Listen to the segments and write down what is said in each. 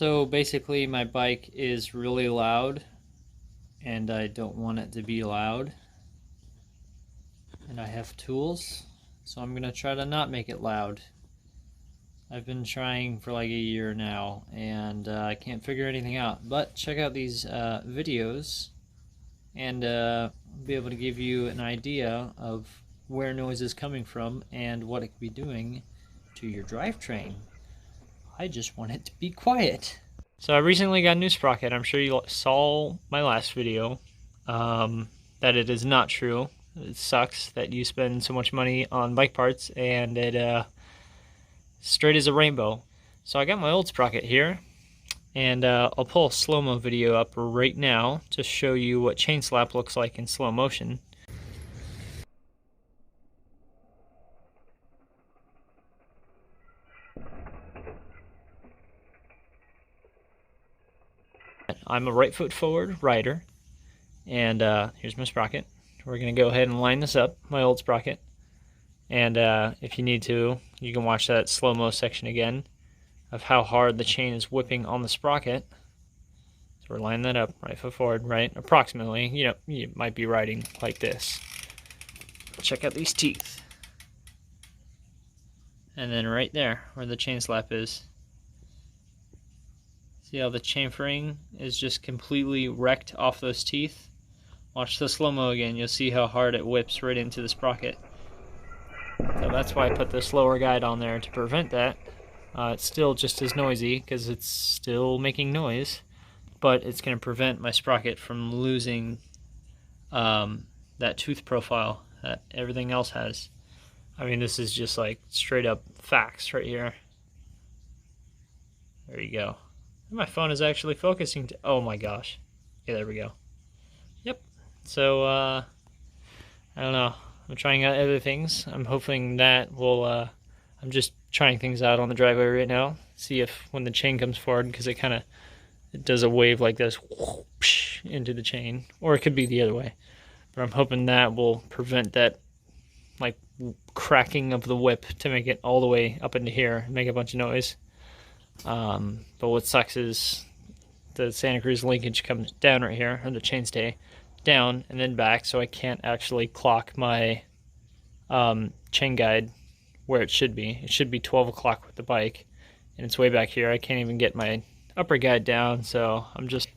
So basically my bike is really loud and I don't want it to be loud. And I have tools, so I'm gonna try to not make it loud. I've been trying for like a year now and I can't figure anything out. But check out these videos and be able to give you an idea of where noise is coming from and what it could be doing to your drivetrain. I just want it to be quiet. So I recently got a new sprocket. I'm sure you saw my last video that it is not true. It sucks that you spend so much money on bike parts and it straight as a rainbow. So I got my old sprocket here and I'll pull a slow-mo video up right now to show you what chain slap looks like in slow motion. I'm a right foot forward rider, and here's my sprocket. We're going to go ahead and line this up, my old sprocket, and if you need to, you can watch that slow-mo section again of how hard the chain is whipping on the sprocket. So we're lining that up, right foot forward, right, approximately. You know, you might be riding like this. Check out these teeth. And then right there, where the chain slap is. See how the chamfering is just completely wrecked off those teeth? Watch the slow-mo again, you'll see how hard it whips right into the sprocket. So that's why I put the slower guide on there to prevent that. It's still just as noisy because it's still making noise, but it's going to prevent my sprocket from losing that tooth profile that everything else has. I mean, this is just like straight up facts right here. There you go. My phone is actually focusing to, oh my gosh. Yeah, there we go. Yep. So, I don't know. I'm trying out other things. I'm hoping that will, I'm just trying things out on the driveway right now. See if when the chain comes forward, because it kind of, it does a wave like this whoosh, into the chain. Or it could be the other way. But I'm hoping that will prevent that, like, cracking of the whip to make it all the way up into here and make a bunch of noise. But what sucks is the Santa Cruz linkage comes down right here, or the chainstay down and then back, so I can't actually clock my chain guide where it should be. It should be 12 o'clock with the bike, and it's way back here. I can't even get my upper guide down, so I'm just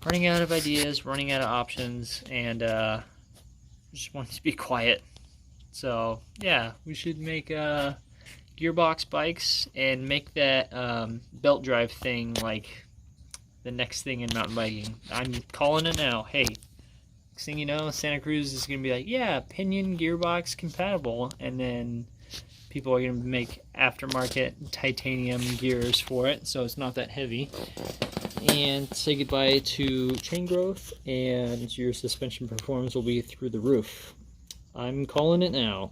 running out of ideas, running out of options, and just want to be quiet. So yeah, we should make gearbox bikes and make that belt drive thing like the next thing in mountain biking. I'm calling it now. Hey, next thing you know, Santa Cruz is going to be like, yeah, pinion gearbox compatible, and then people are going to make aftermarket titanium gears for it, so it's not that heavy. And say goodbye to chain growth, and your suspension performance will be through the roof. I'm calling it now.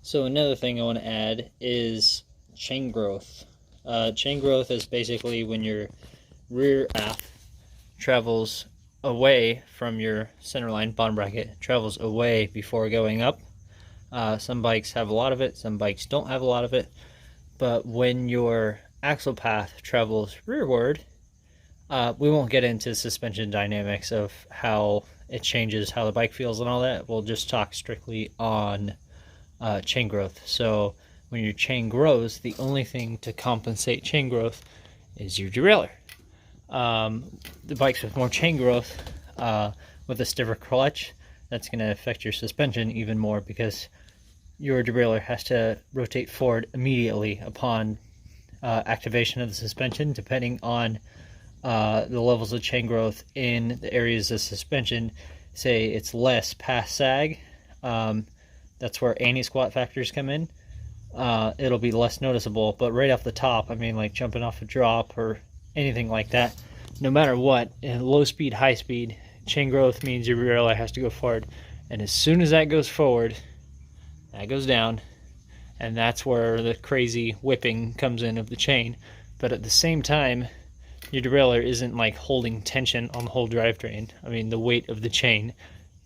So another thing I want to add is chain growth. Chain growth is basically when your rear aft travels away from your centerline bottom bracket, travels away before going up. Some bikes have a lot of it, some bikes don't have a lot of it, but when your axle path travels rearward, we won't get into suspension dynamics of how it changes, how the bike feels and all that. We'll just talk strictly on chain growth. So when your chain grows, the only thing to compensate chain growth is your derailleur. The bikes with more chain growth, with a stiffer clutch, that's going to affect your suspension even more because your derailleur has to rotate forward immediately upon activation of the suspension, depending on the levels of chain growth in the areas of suspension. Say it's less past sag, that's where anti-squat factors come in. It'll be less noticeable, but right off the top, I mean, like jumping off a drop or anything like that, no matter what, in low speed, high speed, chain growth means your derailleur has to go forward, and as soon as that goes forward, that goes down, and that's where the crazy whipping comes in of the chain. But at the same time, your derailleur isn't like holding tension on the whole drivetrain. I mean, the weight of the chain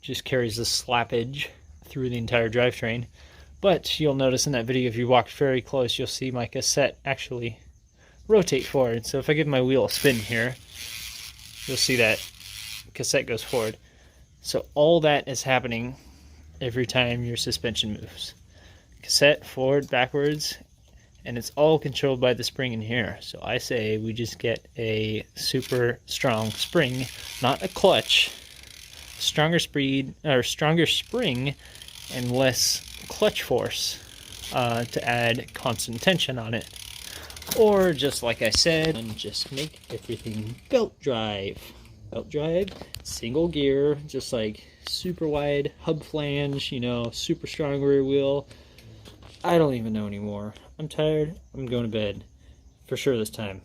just carries the slappage through the entire drivetrain, But you'll notice in that video, if you walk very close, you'll see my cassette actually rotate forward. So if I give my wheel a spin here, you'll see that cassette goes forward. So all that is happening every time your suspension moves. Cassette forward, backwards, and it's all controlled by the spring in here. So I say we just get a super strong spring, not a clutch. Stronger speed, or stronger spring and less clutch force to add constant tension on it. Or just like I said, and just make everything belt drive. Belt drive, single gear, just like super wide hub flange, you know, super strong rear wheel. I don't even know anymore. I'm tired. I'm going to bed. For sure this time.